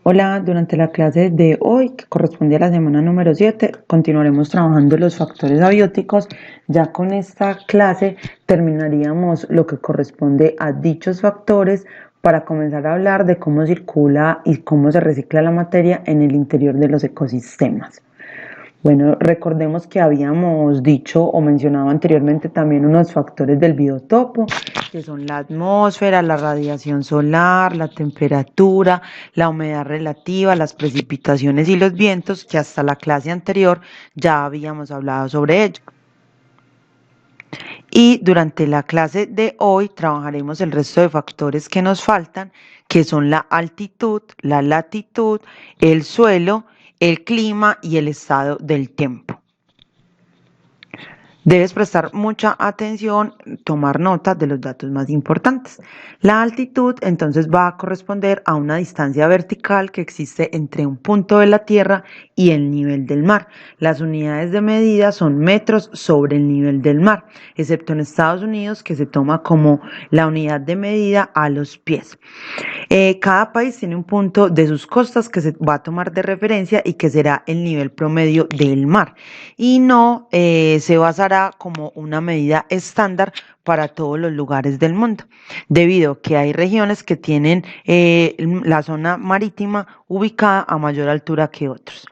Hola, durante la clase de hoy, que corresponde a la semana número 7, continuaremos trabajando los factores abióticos. Ya con esta clase terminaríamos lo que corresponde a dichos factores para comenzar a hablar de cómo circula y cómo se recicla la materia en el interior de los ecosistemas. Bueno, recordemos que habíamos dicho o mencionado anteriormente también unos factores del biotopo, que son la atmósfera, la radiación solar, la temperatura, la humedad relativa, las precipitaciones y los vientos, que hasta la clase anterior ya habíamos hablado sobre ello. Y durante la clase de hoy trabajaremos el resto de factores que nos faltan, que son la altitud, la latitud, el suelo, el clima y el estado del tiempo. Debes prestar mucha atención, tomar nota de los datos más importantes. La altitud entonces va a corresponder a una distancia vertical que existe entre un punto de la Tierra y el nivel del mar. Las unidades de medida son metros sobre el nivel del mar, excepto en Estados Unidos, que se toma como la unidad de medida a los pies. Cada país tiene un punto de sus costas que se va a tomar de referencia y que será el nivel promedio del mar, y no se basará como una medida estándar para todos los lugares del mundo, debido a que hay regiones que tienen la zona marítima ubicada a mayor altura que otros.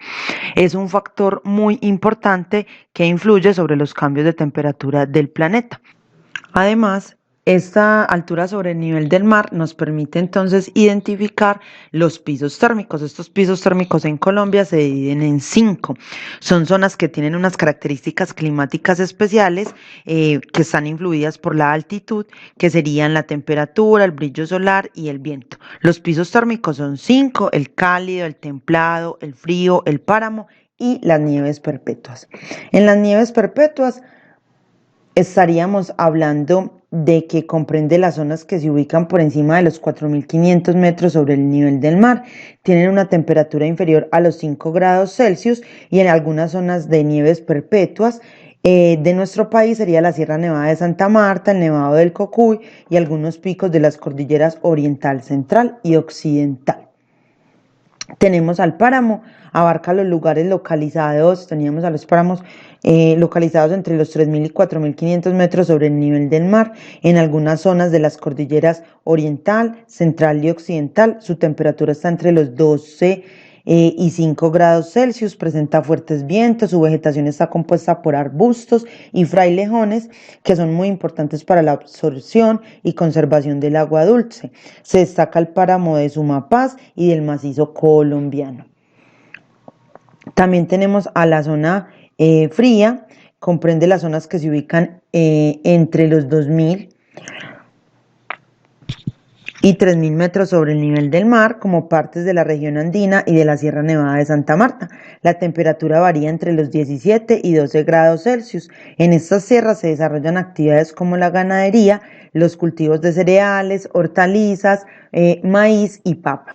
Es un factor muy importante que influye sobre los cambios de temperatura del planeta. Además, esta altura sobre el nivel del mar nos permite entonces identificar los pisos térmicos. Estos pisos térmicos en Colombia se dividen en 5. Son zonas que tienen unas características climáticas especiales que están influidas por la altitud, que serían la temperatura, el brillo solar y el viento. Los pisos térmicos son 5: el cálido, el templado, el frío, el páramo y las nieves perpetuas. En las nieves perpetuas estaríamos hablando de que comprende las zonas que se ubican por encima de los 4.500 metros sobre el nivel del mar, tienen una temperatura inferior a los 5 grados Celsius, y en algunas zonas de nieves perpetuas de nuestro país sería la Sierra Nevada de Santa Marta, el Nevado del Cocuy y algunos picos de las cordilleras oriental, central y occidental. Tenemos al páramo, abarca los lugares localizados, teníamos a los páramos localizados entre los 3.000 y 4.500 metros sobre el nivel del mar, en algunas zonas de las cordilleras oriental, central y occidental. Su temperatura está entre los 12 y 5 grados Celsius, presenta fuertes vientos, su vegetación está compuesta por arbustos y frailejones que son muy importantes para la absorción y conservación del agua dulce. Se destaca el páramo de Sumapaz y del macizo colombiano. También tenemos a la zona fría, comprende las zonas que se ubican entre los 2.000 y 3.000 metros sobre el nivel del mar, como partes de la región andina y de la Sierra Nevada de Santa Marta. La temperatura varía entre los 17 y 12 grados Celsius. En estas sierras se desarrollan actividades como la ganadería, los cultivos de cereales, hortalizas, maíz y papa.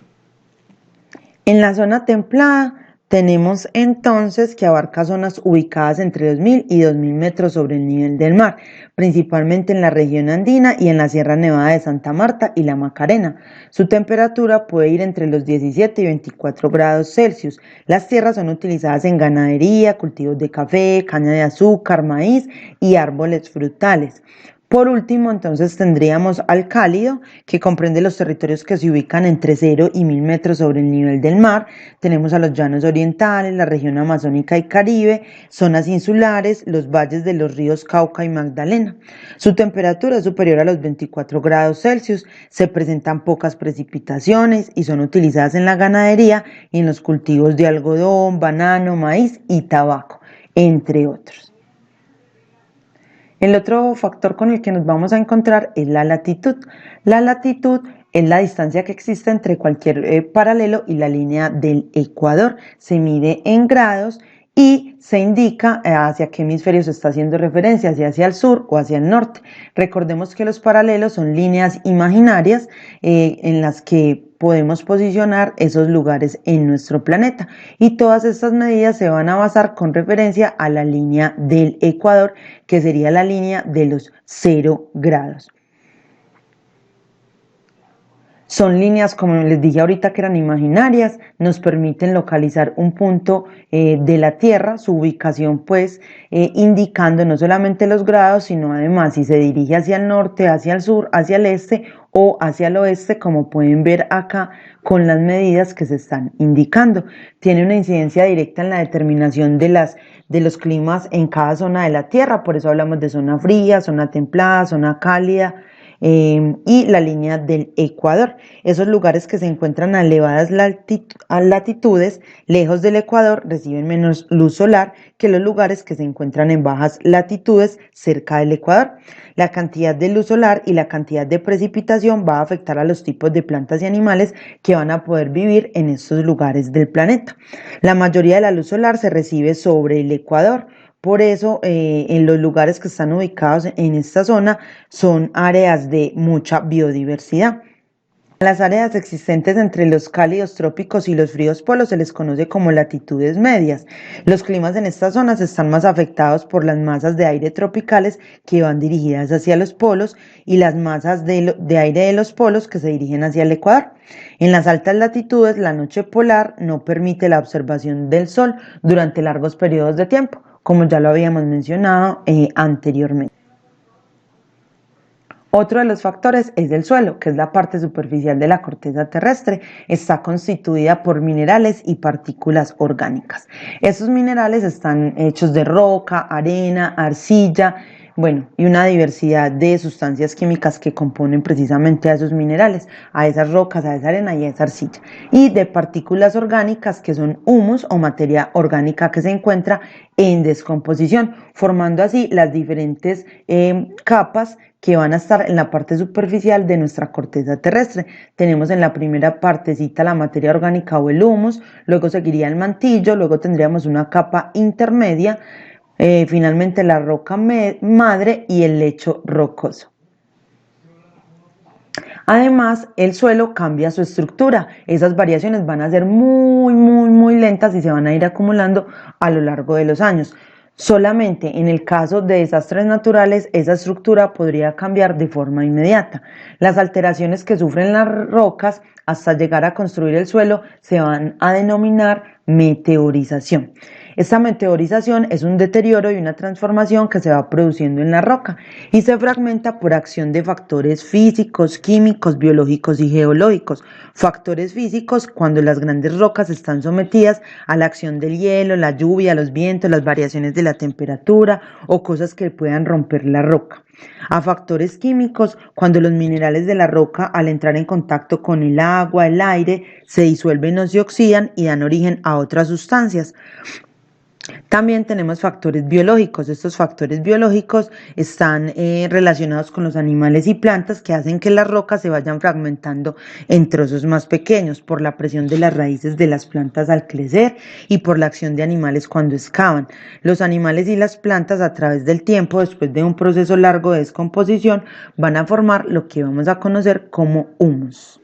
En la zona templada tenemos entonces que abarca zonas ubicadas entre 2.000 y 2.000 metros sobre el nivel del mar, principalmente en la región andina y en la Sierra Nevada de Santa Marta y la Macarena. Su temperatura puede ir entre los 17 y 24 grados Celsius. Las tierras son utilizadas en ganadería, cultivos de café, caña de azúcar, maíz y árboles frutales. Por último, entonces tendríamos al cálido, que comprende los territorios que se ubican entre 0 y 1.000 metros sobre el nivel del mar. Tenemos a los llanos orientales, la región amazónica y Caribe, zonas insulares, los valles de los ríos Cauca y Magdalena. Su temperatura es superior a los 24 grados Celsius, se presentan pocas precipitaciones y son utilizadas en la ganadería y en los cultivos de algodón, banano, maíz y tabaco, entre otros. El otro factor con el que nos vamos a encontrar es la latitud. La latitud es la distancia que existe entre cualquier paralelo y la línea del ecuador. Se mide en grados y se indica hacia qué hemisferio se está haciendo referencia, si hacia el sur o hacia el norte. Recordemos que los paralelos son líneas imaginarias en las que podemos posicionar esos lugares en nuestro planeta, y todas estas medidas se van a basar con referencia a la línea del ecuador, que sería la línea de los 0 grados. Son líneas, como les dije ahorita, que eran imaginarias, nos permiten localizar un punto de la Tierra, su ubicación pues indicando no solamente los grados, sino además si se dirige hacia el norte, hacia el sur, hacia el este o hacia el oeste, como pueden ver acá con las medidas que se están indicando. Tiene una incidencia directa en la determinación de los climas en cada zona de la Tierra, por eso hablamos de zona fría, zona templada, zona cálida, y la línea del Ecuador. Esos lugares que se encuentran a elevadas latitudes, lejos del Ecuador, reciben menos luz solar que los lugares que se encuentran en bajas latitudes, cerca del Ecuador. La cantidad de luz solar y la cantidad de precipitación va a afectar a los tipos de plantas y animales que van a poder vivir en estos lugares del planeta. La mayoría de la luz solar se recibe sobre el Ecuador. Por eso, en los lugares que están ubicados en esta zona son áreas de mucha biodiversidad. A las áreas existentes entre los cálidos trópicos y los fríos polos se les conoce como latitudes medias. Los climas en estas zonas están más afectados por las masas de aire tropicales que van dirigidas hacia los polos y las masas de aire de los polos que se dirigen hacia el Ecuador. En las altas latitudes, la noche polar no permite la observación del sol durante largos periodos de tiempo, como ya lo habíamos mencionado anteriormente. Otro de los factores es el suelo, que es la parte superficial de la corteza terrestre. Está constituida por minerales y partículas orgánicas. Esos minerales están hechos de roca, arena, arcilla, bueno, y una diversidad de sustancias químicas que componen precisamente a esos minerales, a esas rocas, a esa arena y a esa arcilla. Y de partículas orgánicas que son humus o materia orgánica que se encuentra en descomposición, formando así las diferentes capas que van a estar en la parte superficial de nuestra corteza terrestre. Tenemos en la primera partecita la materia orgánica o el humus, luego seguiría el mantillo, luego tendríamos una capa intermedia, finalmente la roca madre y el lecho rocoso. Además, el suelo cambia su estructura. Esas variaciones van a ser muy lentas y se van a ir acumulando a lo largo de los años. Solamente en el caso de desastres naturales, esa estructura podría cambiar de forma inmediata. Las alteraciones que sufren las rocas hasta llegar a construir el suelo se van a denominar meteorización. Esta meteorización es un deterioro y una transformación que se va produciendo en la roca y se fragmenta por acción de factores físicos, químicos, biológicos y geológicos. Factores físicos cuando las grandes rocas están sometidas a la acción del hielo, la lluvia, los vientos, las variaciones de la temperatura o cosas que puedan romper la roca. A factores químicos cuando los minerales de la roca al entrar en contacto con el agua, el aire, se disuelven o se oxidan y dan origen a otras sustancias. También tenemos factores biológicos. Estos factores biológicos están relacionados con los animales y plantas que hacen que las rocas se vayan fragmentando en trozos más pequeños por la presión de las raíces de las plantas al crecer y por la acción de animales cuando excavan. Los animales y las plantas a través del tiempo, después de un proceso largo de descomposición, van a formar lo que vamos a conocer como humus.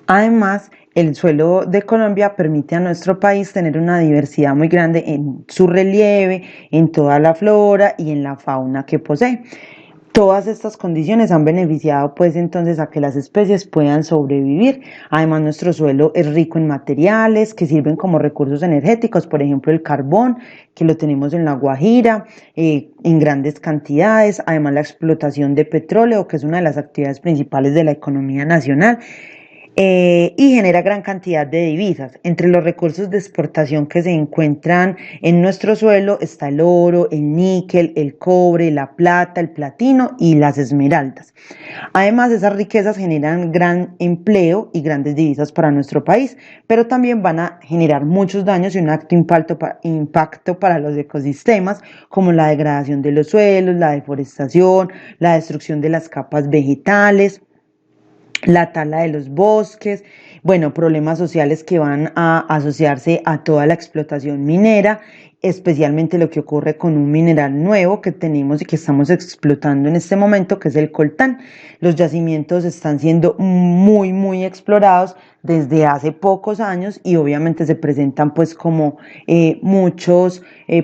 Además, el suelo de Colombia permite a nuestro país tener una diversidad muy grande en su relieve, en toda la flora y en la fauna que posee. Todas estas condiciones han beneficiado pues entonces a que las especies puedan sobrevivir. Además, nuestro suelo es rico en materiales que sirven como recursos energéticos, por ejemplo el carbón, que lo tenemos en La Guajira en grandes cantidades. Además, la explotación de petróleo, que es una de las actividades principales de la economía nacional. Y genera gran cantidad de divisas. Entre los recursos de exportación que se encuentran en nuestro suelo está el oro, el níquel, el cobre, la plata, el platino y las esmeraldas. Además, esas riquezas generan gran empleo y grandes divisas para nuestro país, pero también van a generar muchos daños y un alto impacto para los ecosistemas, como la degradación de los suelos, la deforestación, la destrucción de las capas vegetales, la tala de los bosques, Bueno, problemas sociales que van a asociarse a toda la explotación minera, especialmente lo que ocurre con un mineral nuevo que tenemos y que estamos explotando en este momento, que es el coltán. Los yacimientos están siendo muy explorados desde hace pocos años y obviamente se presentan pues como muchos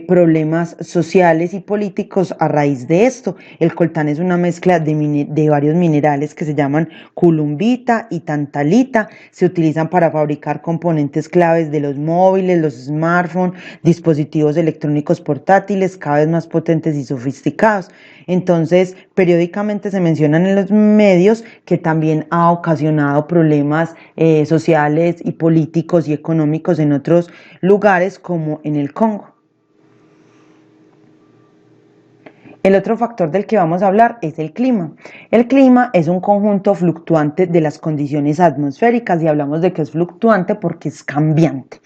problemas sociales y políticos a raíz de esto. El coltán es una mezcla de varios minerales que se llaman culumbita y tantalita. Se utilizan para fabricar componentes claves de los móviles, los smartphones, dispositivos electrónicos portátiles cada vez más potentes y sofisticados. Entonces, periódicamente se mencionan en los medios que también ha ocasionado problemas sociales y políticos y económicos en otros lugares como en el Congo. El otro factor del que vamos a hablar es el clima. El clima es un conjunto fluctuante de las condiciones atmosféricas y hablamos de que es fluctuante porque es cambiante.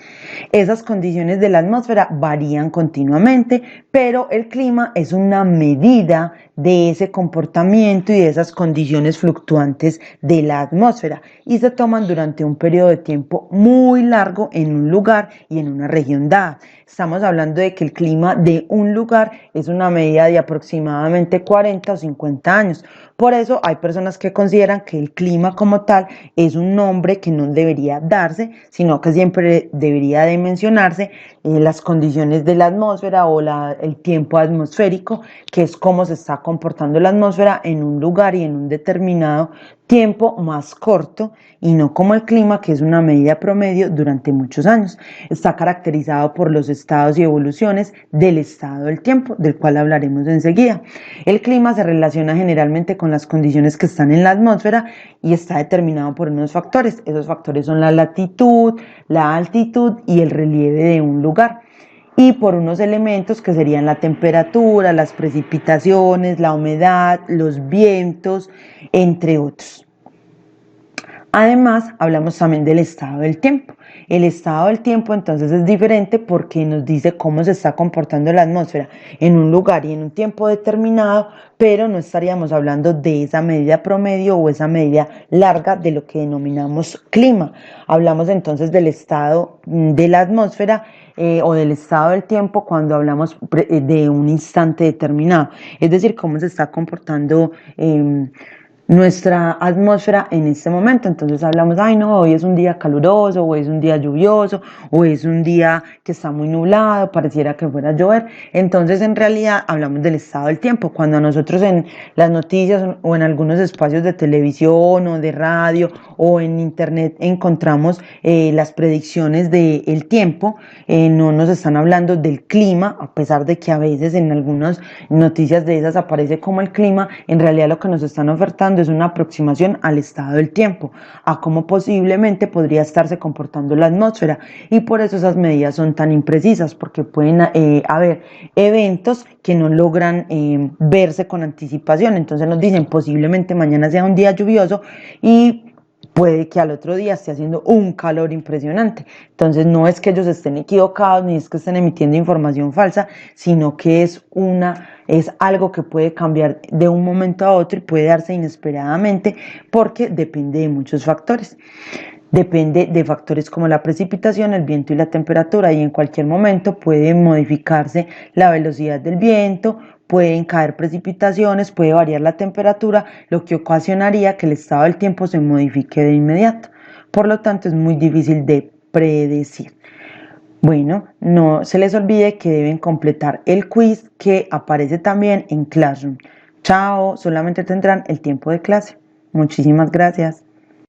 Esas condiciones de la atmósfera varían continuamente, pero el clima es una medida de ese comportamiento y de esas condiciones fluctuantes de la atmósfera y se toman durante un periodo de tiempo muy largo en un lugar y en una región dada. Estamos hablando de que el clima de un lugar es una medida de aproximadamente 40 o 50 años. Por eso hay personas que consideran que el clima como tal es un nombre que no debería darse, sino que siempre debería de mencionarse las condiciones de la atmósfera o el tiempo atmosférico, que es cómo se está comportando la atmósfera en un lugar y en un determinado tiempo más corto, y no como el clima, que es una medida promedio durante muchos años. Está caracterizado por los estados y evoluciones del estado del tiempo, del cual hablaremos enseguida. El clima se relaciona generalmente con las condiciones que están en la atmósfera y está determinado por unos factores. Esos factores son la latitud, la altitud y el relieve de un lugar, y por unos elementos que serían la temperatura, las precipitaciones, la humedad, los vientos, entre otros. Además, hablamos también del estado del tiempo. El estado del tiempo entonces es diferente porque nos dice cómo se está comportando la atmósfera en un lugar y en un tiempo determinado, pero no estaríamos hablando de esa medida promedio o esa medida larga de lo que denominamos clima. Hablamos entonces del estado de la atmósfera o del estado del tiempo cuando hablamos de un instante determinado, es decir, cómo se está comportando nuestra atmósfera en este momento. Entonces hablamos, ay no, hoy es un día caluroso, o es un día lluvioso, o es un día que está muy nublado, pareciera que fuera a llover. Entonces en realidad hablamos del estado del tiempo. Cuando nosotros en las noticias o en algunos espacios de televisión o de radio o en internet encontramos las predicciones del tiempo, no nos están hablando del clima, a pesar de que a veces en algunas noticias de esas aparece como el clima. En realidad lo que nos están ofertando es una aproximación al estado del tiempo, a cómo posiblemente podría estarse comportando la atmósfera, y por eso esas medidas son tan imprecisas, porque pueden haber eventos que no logran verse con anticipación. Entonces nos dicen posiblemente mañana sea un día lluvioso y puede que al otro día esté haciendo un calor impresionante. Entonces no es que ellos estén equivocados ni es que estén emitiendo información falsa, sino que es algo que puede cambiar de un momento a otro y puede darse inesperadamente porque depende de muchos factores. Depende de factores como la precipitación, el viento y la temperatura, y en cualquier momento puede modificarse la velocidad del viento, pueden caer precipitaciones, puede variar la temperatura, lo que ocasionaría que el estado del tiempo se modifique de inmediato. Por lo tanto, es muy difícil de predecir. Bueno, no se les olvide que deben completar el quiz que aparece también en Classroom. Chao, solamente tendrán el tiempo de clase. Muchísimas gracias.